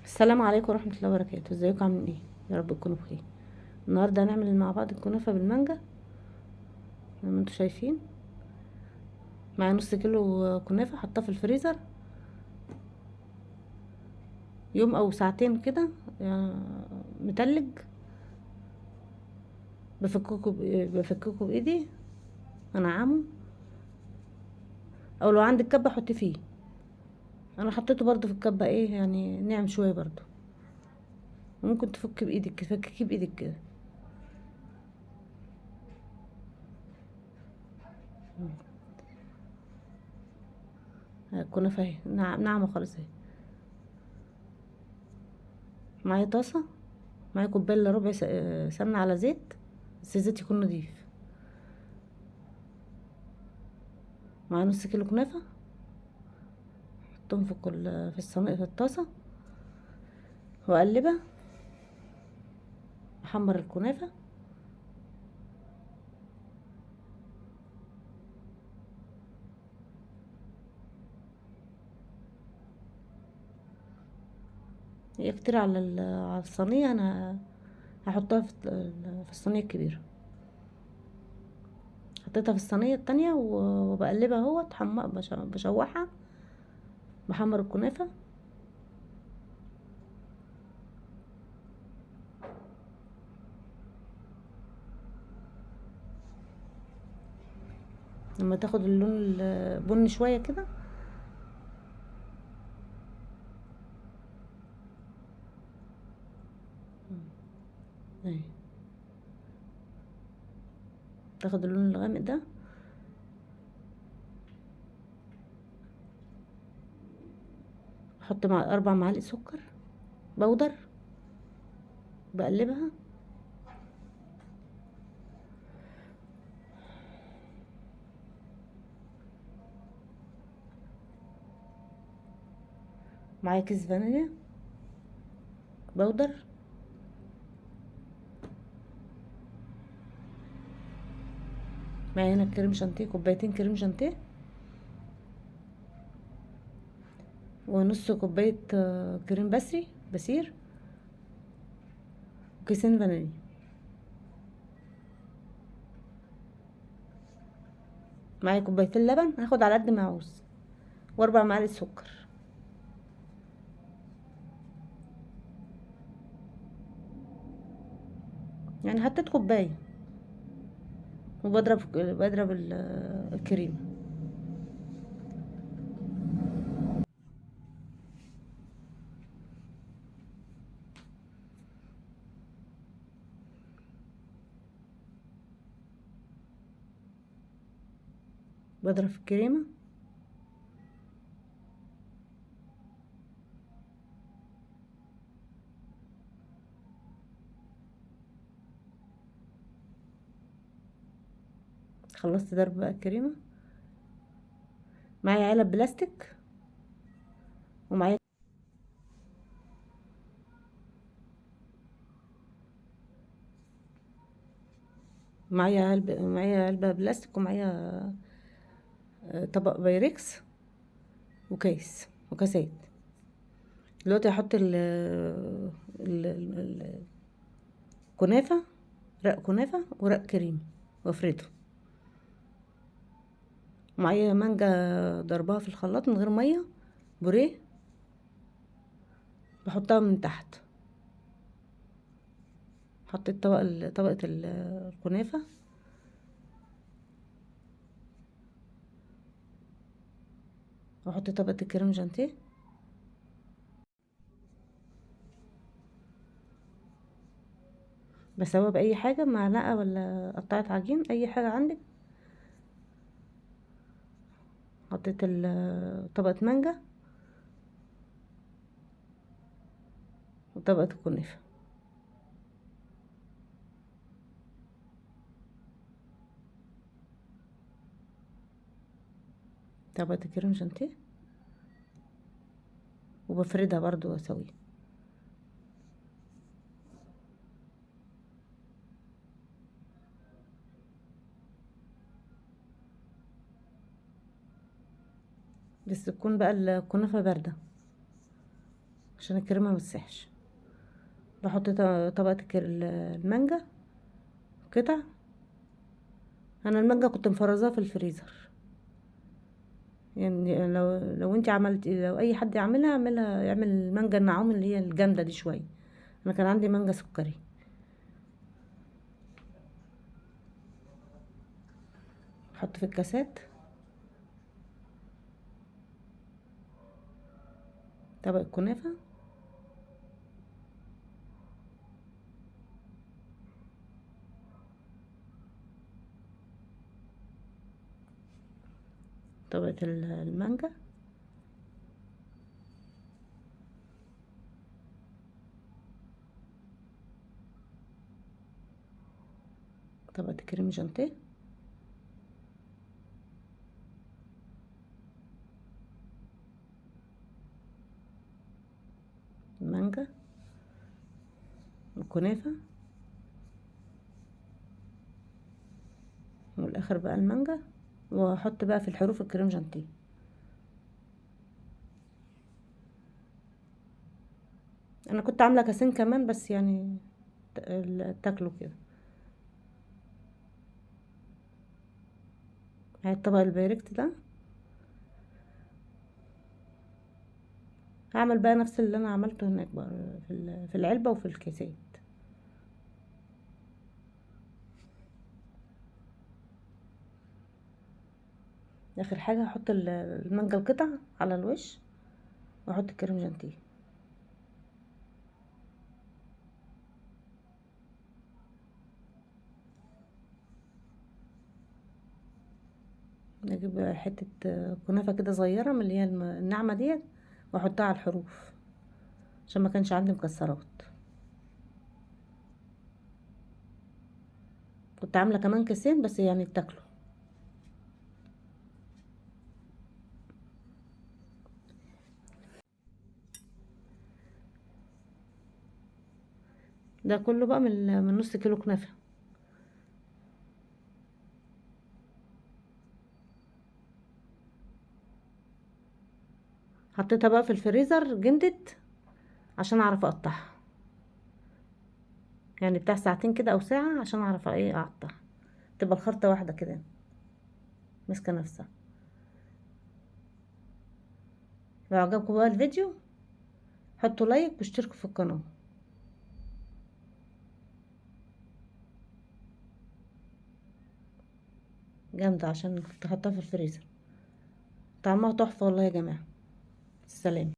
السلام عليكم ورحمة الله وبركاته. ازيكم عاملين ايه؟ يا رب تكونوا بخير. النهارده هنعمل مع بعض الكنافة بالمانجا زي ما انتوا شايفين. معايا نص كيلو كنافة حطاه في الفريزر يوم او ساعتين كده، متلج. بفككه بايدي، انعمه، او لو عندك كبة حطي فيه. انا حطيته برضو في الكبة، ايه يعني ناعم شوية برضو. ممكن تفك بايدك، تفككيه بايدك كده. الكنافة اهي ناعمة خالص اهي. معايا طاسة، معايا كوباية الا ربع سمنة على زيت، بس الزيت يكون نضيف. مع نص كيلو كنافة، احطهم في الصينية في الطاسة واقلبها. احمر الكنافة، هي كتير على على الصينية. انا هحطها في الصينية الكبيرة. حطيتها في الصينية التانية وبقلبها اهوت، بشوحها، بحمر الكنافة. لما تاخد اللون البني شوية كده، اهي تاخد اللون الغامق ده، احط مع 4 معالق سكر بودر، بقلبها. معايا كيس فانيليا بودر. معايا هنا كريم شانتيه، كوبايتين كريم شانتيه، ونص كوباية كريم بسير، وكيسين فانيليا. معايا كوبايتين لبن، هاخد على قد ما عاوز، و4 معالق سكر. يعني حطيت كوباية، بضرب الكريم. بضرب في الكريمة. خلصت ضرب بقى الكريمة. معايا علب بلاستيك، ومعايا معايا علبة بلاستيك، ومعايا طبق بايركس، وكاسات. دلوقتي هحط الكنافة، رق كنافة ورق كريم، وافرده. معايا مانجا ضربها في الخلاط من غير مية، بوريه، بحطها من تحت. حطيت طبقة الكنافة، واحط طبقة الكريم جانتيه. بسوي بأي حاجة، معلقة ولا قطعة عجين، أي حاجة عندك. حطيت طبقة مانجا وطبقة الكنافة، طبقة الكريم جانتيه، وبفردها برضو واسويها. بس تكون بقى الكنافة باردة، عشان الكريمه ما تسيحش. بحط طبقه المانجا قطع. انا المانجا كنت مفرزاها في الفريزر، يعني لو انت عملتي، لو اي حد يعملها يعمل المانجا النعوم اللي هي الجامده دي شويه. انا كان عندي مانجا سكري. احط في الكاسات طبق الكنافه، طبقه المانجا، طبقه الكريم شانتيه، المانجا، الكنافه، والاخر بقى المانجا. واحط بقى في الحروف الكريم شانتيه. انا كنت عامله كاسين كمان بس يعني تاكلوا كده. هاي الطبق البايركس ده هعمل بقى نفس اللي انا عملته هناك بقى في العلبه وفي الكيسات. اخر حاجه هحط المانجا القطع على الوش، واحط الكريم شانتيه. نجيب حته كنافه كده صغيره من اللي هي الناعمه ديت، واحطها على الحروف عشان ما كانش عندي مكسرات. كنت عامله كمان كيسين بس يعني بتاكلوا. ده كله بقى من نص كيلو كنافه. حطيتها بقى في الفريزر جمدت عشان اعرف اقطعها، يعني بتاع ساعتين كده او ساعه عشان اعرف ايه اقطع، تبقى الخرطه واحده كده ماسكه نفسها. لو عجبكم بقى الفيديو حطوا لايك واشتركوا في القناه. جامده عشان كنت حاطاها في الفريزر. طعمها تحفه والله يا جماعه. سلام.